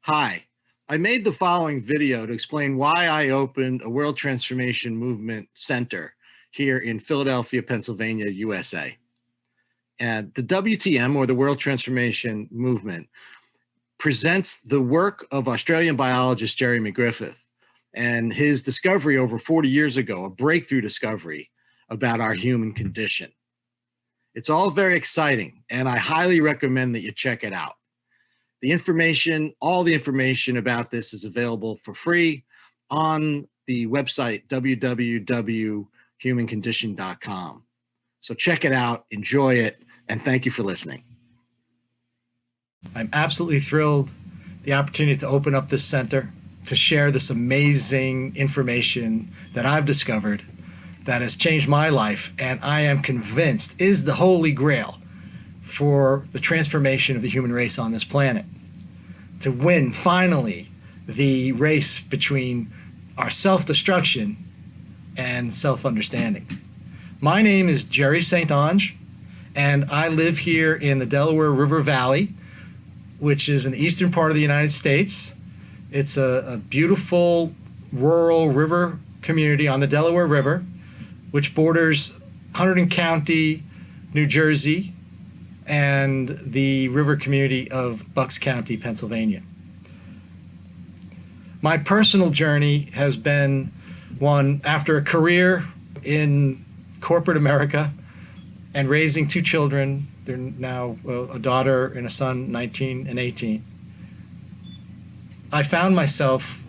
Hi, I made the following video to explain why I opened a World Transformation Movement Center here in Philadelphia, Pennsylvania, USA. And the WTM, or the World Transformation Movement, presents the work of Australian biologist Jeremy Griffith and his discovery over 40 years ago, a breakthrough discovery about our human condition. It's all very exciting, and I highly recommend that you check it out. The information, all the information about this is available for free on the website www.humancondition.com. So check it out, enjoy it, and thank you for listening. I'm absolutely thrilled the opportunity to open up this center, to share this amazing information that I've discovered that has changed my life, and I am convinced is the holy grail for the transformation of the human race on this planet, to win finally the race between our self-destruction and self-understanding. My name is Jerry St. Onge, and I live here in the Delaware River Valley, which is in the eastern part of the United States. It's a beautiful rural river community on the Delaware River, which borders Hunterdon County, New Jersey, and the river community of Bucks County, Pennsylvania. My personal journey has been one after a career in corporate America and raising two children. They're now a daughter and a son, 19 and 18. I found myself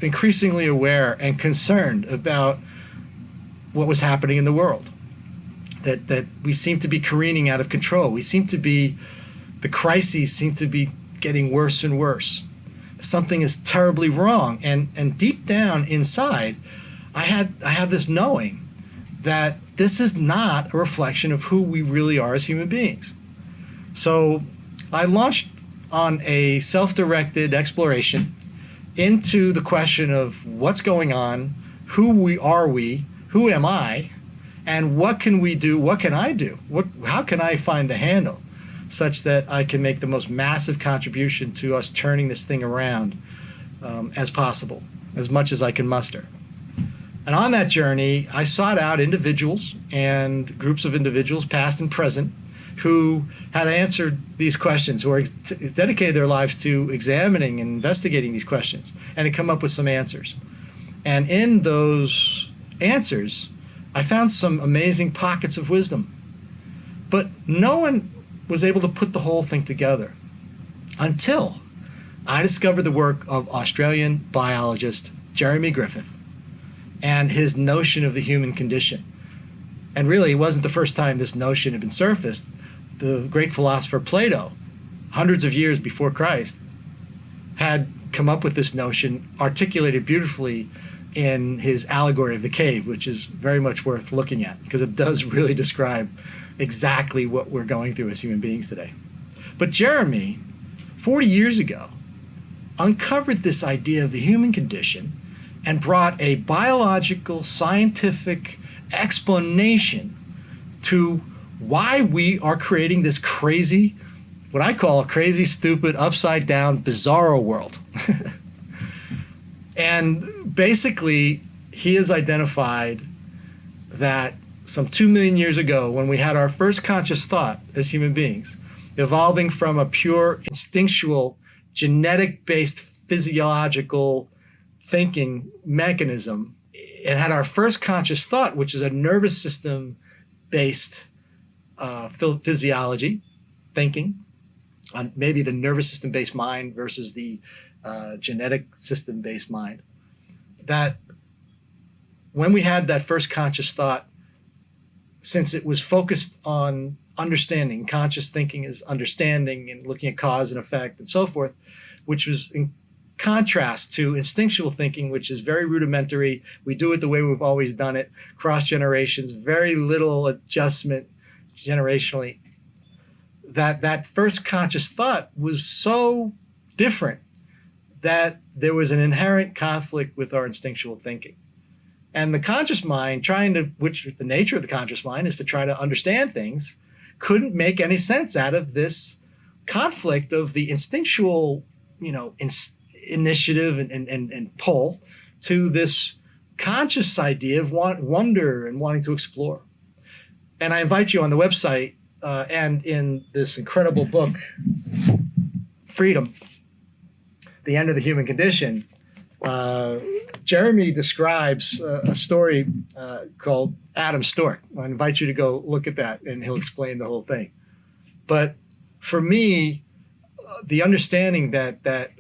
increasingly aware and concerned about what was happening in the world. That we seem to be careening out of control. The crises seem to be getting worse and worse. Something is terribly wrong. And deep down inside, I have this knowing that this is not a reflection of who we really are as human beings. So I launched on a self-directed exploration into the question of what's going on, who am I, and what can we do? What can I do? How can I find the handle such that I can make the most massive contribution to us turning this thing around as possible, as much as I can muster? And on that journey, I sought out individuals and groups of individuals, past and present, who had answered these questions, who dedicated their lives to examining and investigating these questions, and had come up with some answers. And in those answers, I found some amazing pockets of wisdom, but no one was able to put the whole thing together until I discovered the work of Australian biologist Jeremy Griffith and his notion of the human condition. And really, it wasn't the first time this notion had been surfaced. The great philosopher Plato, hundreds of years before Christ, had come up with this notion, articulated beautifully in his allegory of the cave, which is very much worth looking at because it does really describe exactly what we're going through as human beings today. But Jeremy, 40 years ago, uncovered this idea of the human condition and brought a biological, scientific explanation to why we are creating this crazy, what I call a crazy, stupid, upside down, bizarro world. And basically, he has identified that some 2 million years ago, when we had our first conscious thought as human beings, evolving from a pure instinctual, genetic-based physiological thinking mechanism, it had our first conscious thought, which is a nervous system-based physiology, thinking, on maybe the nervous system-based mind versus the genetic system-based mind. That when we had that first conscious thought, since it was focused on understanding, conscious thinking is understanding and looking at cause and effect and so forth, which was in contrast to instinctual thinking, which is very rudimentary. We do it the way we've always done it, cross generations, very little adjustment generationally. That first conscious thought was so different that there was an inherent conflict with our instinctual thinking. And the conscious mind, which the nature of the conscious mind is to try to understand things, couldn't make any sense out of this conflict of the instinctual initiative and pull to this conscious idea of wonder and wanting to explore. And I invite you on the website and in this incredible book, Freedom, The End of the Human Condition, Jeremy describes a story called Adam Stork. I invite you to go look at that, and he'll explain the whole thing. But for me, the understanding that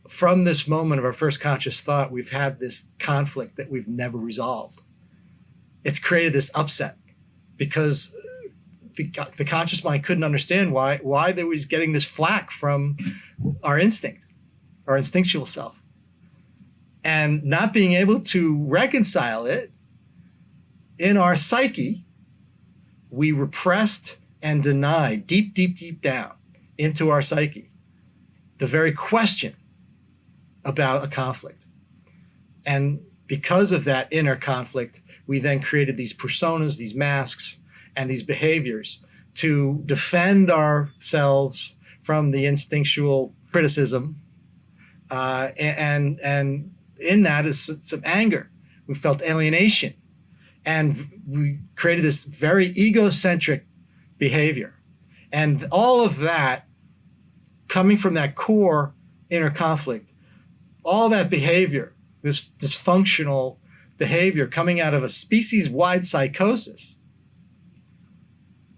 from this moment of our first conscious thought, we've had this conflict that we've never resolved. It's created this upset because the conscious mind couldn't understand why there was getting this flack from our instinct, our instinctual self. And not being able to reconcile it, in our psyche, we repressed and denied deep, deep, deep down into our psyche the very question about a conflict. And because of that inner conflict, we then created these personas, these masks, and these behaviors to defend ourselves from the instinctual criticism. And in that is some anger. We felt alienation. And we created this very egocentric behavior. And all of that coming from that core inner conflict, all that behavior, this dysfunctional behavior coming out of a species-wide psychosis,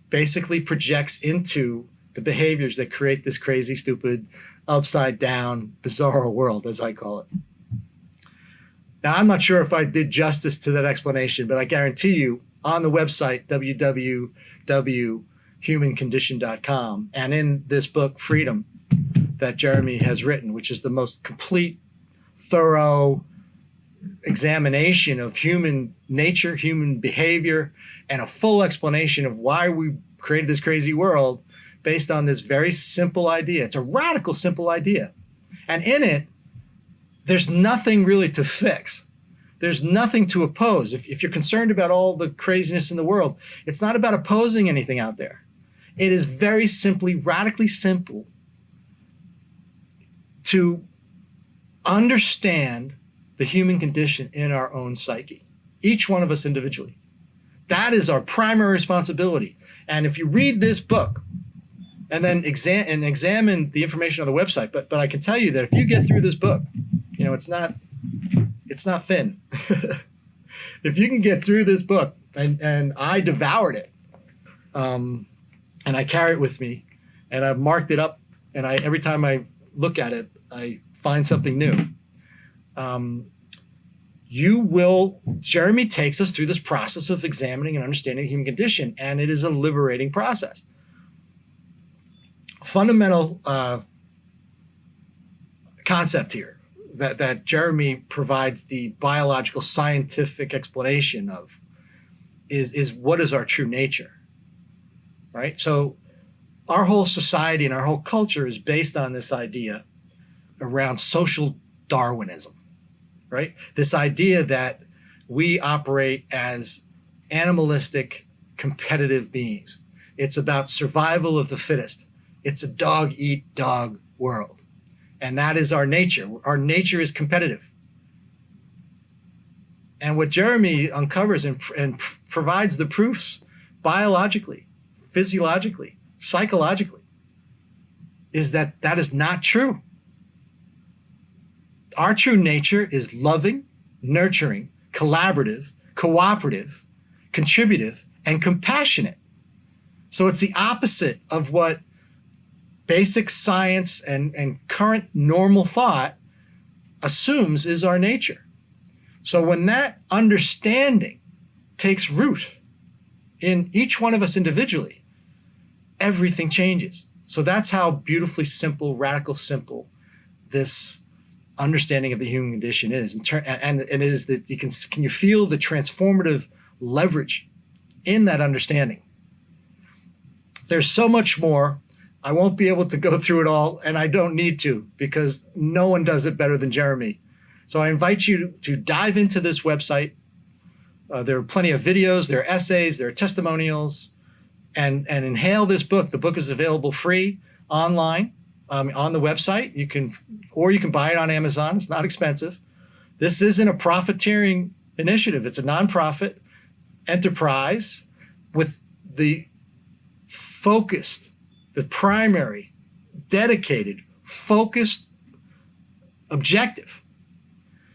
basically projects into the behaviors that create this crazy, stupid, upside down, bizarre world, as I call it. Now, I'm not sure if I did justice to that explanation, but I guarantee you on the website, www.humancondition.com, and in this book, Freedom, that Jeremy has written, which is the most complete, thorough examination of human nature, human behavior, and a full explanation of why we created this crazy world based on this very simple idea. It's a radical, simple idea. And in it, there's nothing really to fix. There's nothing to oppose. If you're concerned about all the craziness in the world, it's not about opposing anything out there. It is very simply, radically simple to understand the human condition in our own psyche, each one of us individually. That is our primary responsibility. And if you read this book and then examine the information on the website, but I can tell you that if you get through this book, it's not thin. If you can get through this book, and I devoured it, and I carry it with me, and I've marked it up, and every time I look at it, I find something new. Jeremy takes us through this process of examining and understanding the human condition, and it is a liberating process. Fundamental concept here that Jeremy provides the biological scientific explanation of is what is our true nature, right? So our whole society and our whole culture is based on this idea around social Darwinism, right? This idea that we operate as animalistic, competitive beings. It's about survival of the fittest. It's a dog-eat-dog world. And that is our nature. Our nature is competitive. And what Jeremy uncovers and provides the proofs biologically, physiologically, psychologically, is that is not true. Our true nature is loving, nurturing, collaborative, cooperative, contributive, and compassionate. So it's the opposite of what basic science and current normal thought assumes is our nature. So when that understanding takes root in each one of us individually, everything changes. So that's how beautifully simple, radical simple this understanding of the human condition is. And it is that can you feel the transformative leverage in that understanding? There's so much more. I won't be able to go through it all, and I don't need to, because no one does it better than Jeremy. So I invite you to dive into this website. There are plenty of videos, there are essays, there are testimonials, and inhale this book. The book is available free online. on the website. You can buy it on Amazon. It's not expensive. This isn't a profiteering initiative. It's a nonprofit enterprise with the primary, dedicated, focused objective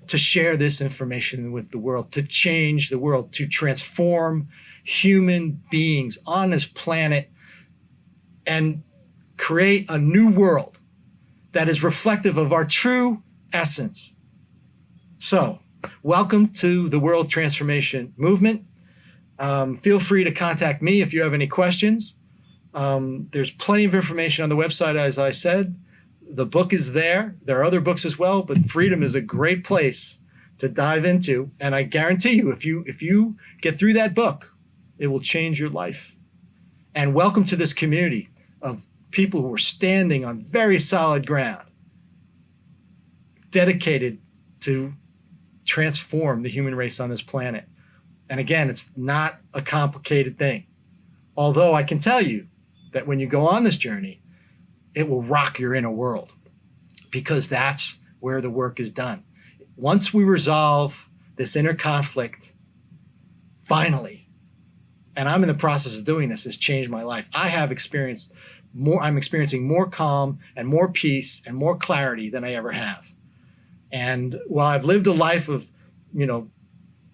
to share this information with the world, to change the world, to transform human beings on this planet and create a new world that is reflective of our true essence. So, welcome to the World Transformation Movement. Feel free to contact me if you have any questions. There's plenty of information on the website, as I said. The book is there. There are other books as well, but Freedom is a great place to dive into. And I guarantee you, if you get through that book, it will change your life. And welcome to this community of people who are standing on very solid ground, dedicated to transform the human race on this planet. And again, it's not a complicated thing. Although I can tell you that when you go on this journey, it will rock your inner world, because that's where the work is done. Once we resolve this inner conflict, finally, and I'm in the process of doing this, has changed my life. I'm experiencing more calm and more peace and more clarity than I ever have. And while I've lived a life of,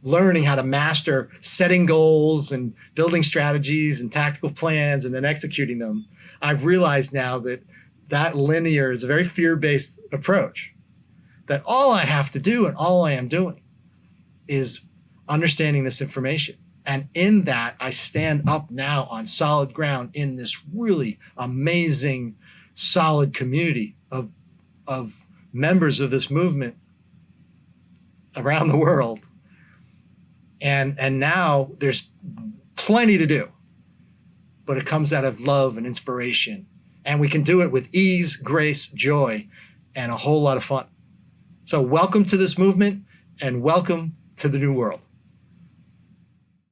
learning how to master setting goals and building strategies and tactical plans and then executing them, I've realized now that linear is a very fear-based approach, that all I have to do and all I am doing is understanding this information. And in that, I stand up now on solid ground in this really amazing, solid community of members of this movement around the world. And now there's plenty to do, but it comes out of love and inspiration. And we can do it with ease, grace, joy, and a whole lot of fun. So welcome to this movement, and welcome to the new world.